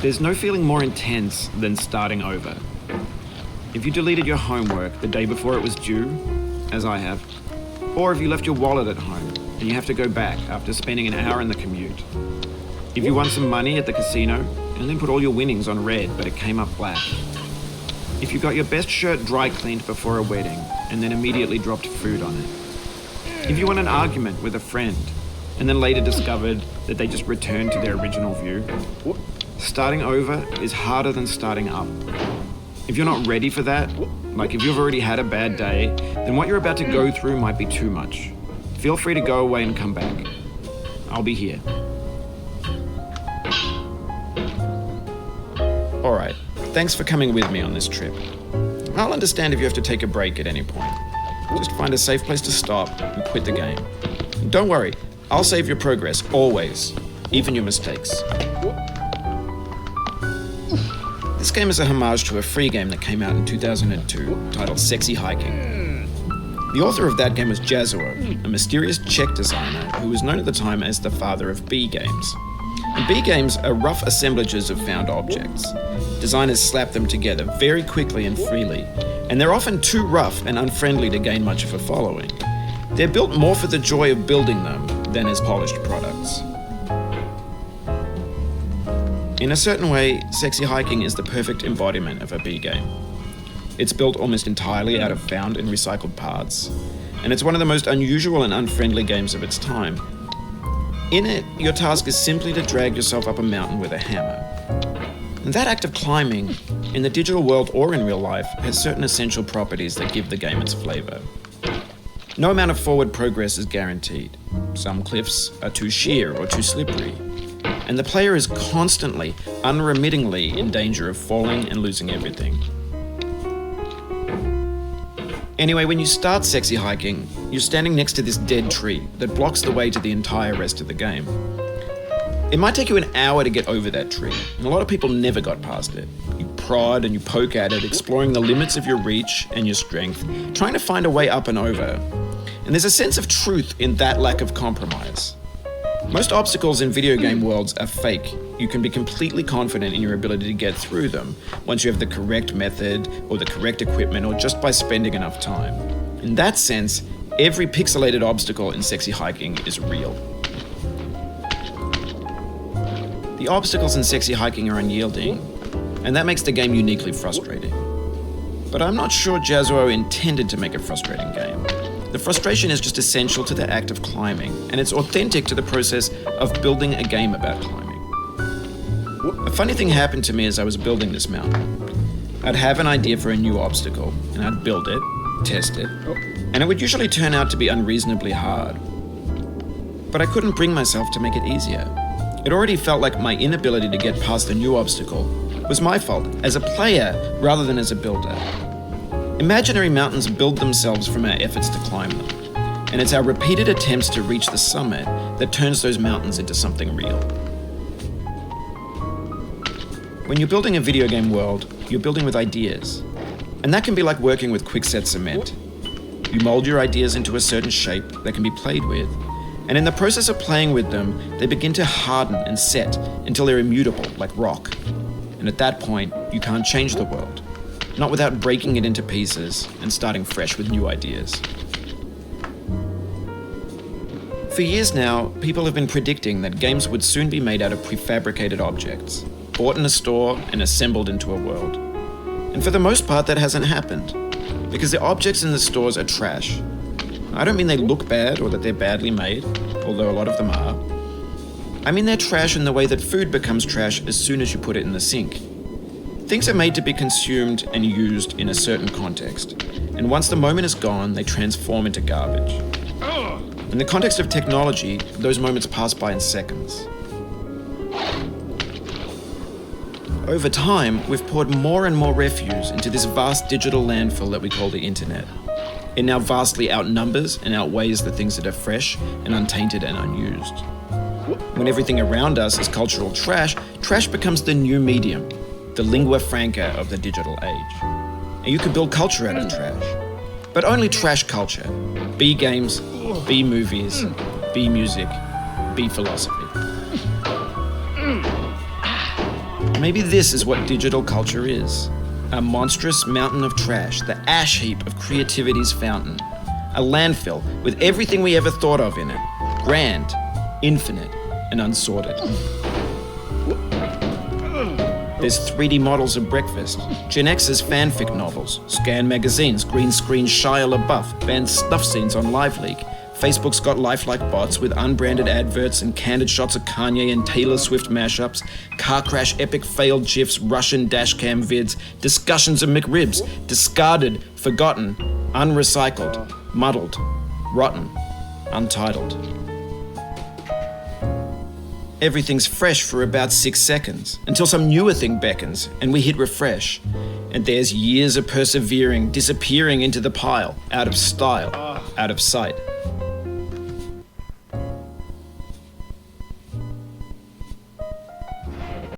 There's no feeling more intense than starting over. If you deleted your homework the day before it was due, as I have, or if you left your wallet at home and you have to go back after spending an hour in the commute. If you won some money at the casino and then put all your winnings on red but it came up black. If you got your best shirt dry cleaned before a wedding and then immediately dropped food on it. If you won an argument with a friend and then later discovered that they just returned to their original view. Starting over is harder than starting up. If you're not ready for that, like if you've already had a bad day, then what you're about to go through might be too much. Feel free to go away and come back. I'll be here. Alright, thanks for coming with me on this trip. I'll understand if you have to take a break at any point. Just find a safe place to stop and quit the game. And don't worry, I'll save your progress, always, even your mistakes. This game is a homage to a free game that came out in 2002 titled Sexy Hiking. The author of that game was Jazuo, a mysterious Czech designer who was known at the time as the father of B games. And B games are rough assemblages of found objects. Designers slap them together very quickly and freely, and they're often too rough and unfriendly to gain much of a following. They're built more for the joy of building them than as polished products. In a certain way, Sexy Hiking is the perfect embodiment of a B game. It's built almost entirely out of found and recycled parts, and it's one of the most unusual and unfriendly games of its time. In it, your task is simply to drag yourself up a mountain with a hammer. And that act of climbing, in the digital world or in real life, has certain essential properties that give the game its flavor. No amount of forward progress is guaranteed. Some cliffs are too sheer or too slippery. And the player is constantly, unremittingly in danger of falling and losing everything. Anyway, when you start Sexy Hiking, you're standing next to this dead tree that blocks the way to the entire rest of the game. It might take you an hour to get over that tree, and a lot of people never got past it. You prod and you poke at it, exploring the limits of your reach and your strength, trying to find a way up and over. And there's a sense of truth in that lack of compromise. Most obstacles in video game worlds are fake. You can be completely confident in your ability to get through them once you have the correct method or the correct equipment or just by spending enough time. In that sense, every pixelated obstacle in Sexy Hiking is real. The obstacles in Sexy Hiking are unyielding, and that makes the game uniquely frustrating. But I'm not sure Jazuo intended to make a frustrating game. The frustration is just essential to the act of climbing, and it's authentic to the process of building a game about climbing. A funny thing happened to me as I was building this mountain. I'd have an idea for a new obstacle, and I'd build it, test it, and it would usually turn out to be unreasonably hard. But I couldn't bring myself to make it easier. It already felt like my inability to get past the new obstacle was my fault as a player rather than as a builder. Imaginary mountains build themselves from our efforts to climb them, and it's our repeated attempts to reach the summit that turns those mountains into something real. When you're building a video game world, you're building with ideas, and that can be like working with quickset cement. You mold your ideas into a certain shape that can be played with, and in the process of playing with them, they begin to harden and set until they're immutable, like rock. And at that point, you can't change the world. Not without breaking it into pieces and starting fresh with new ideas. For years now, people have been predicting that games would soon be made out of prefabricated objects, bought in a store and assembled into a world. And for the most part, that hasn't happened, because the objects in the stores are trash. I don't mean they look bad or that they're badly made, although a lot of them are. I mean they're trash in the way that food becomes trash as soon as you put it in the sink. Things are made to be consumed and used in a certain context, and once the moment is gone, they transform into garbage. In the context of technology, those moments pass by in seconds. Over time, we've poured more and more refuse into this vast digital landfill that we call the internet. It now vastly outnumbers and outweighs the things that are fresh and untainted and unused. When everything around us is cultural trash, trash becomes the new medium, the lingua franca of the digital age. And you can build culture out of trash. But only trash culture. Be games, be movies, be music, be philosophy. Maybe this is what digital culture is. A monstrous mountain of trash, the ash heap of creativity's fountain. A landfill with everything we ever thought of in it. Grand, infinite, and unsorted. There's 3D models of breakfast, Gen X's fanfic novels, scan magazines, green screen Shia LaBeouf, banned snuff scenes on LiveLeak. Facebook's got lifelike bots with unbranded adverts and candid shots of Kanye and Taylor Swift mashups, car crash epic failed GIFs, Russian dashcam vids, discussions of McRibs, discarded, forgotten, unrecycled, muddled, rotten, untitled. Everything's fresh for about 6 seconds, until some newer thing beckons, and we hit refresh. And there's years of persevering, disappearing into the pile, out of style, out of sight.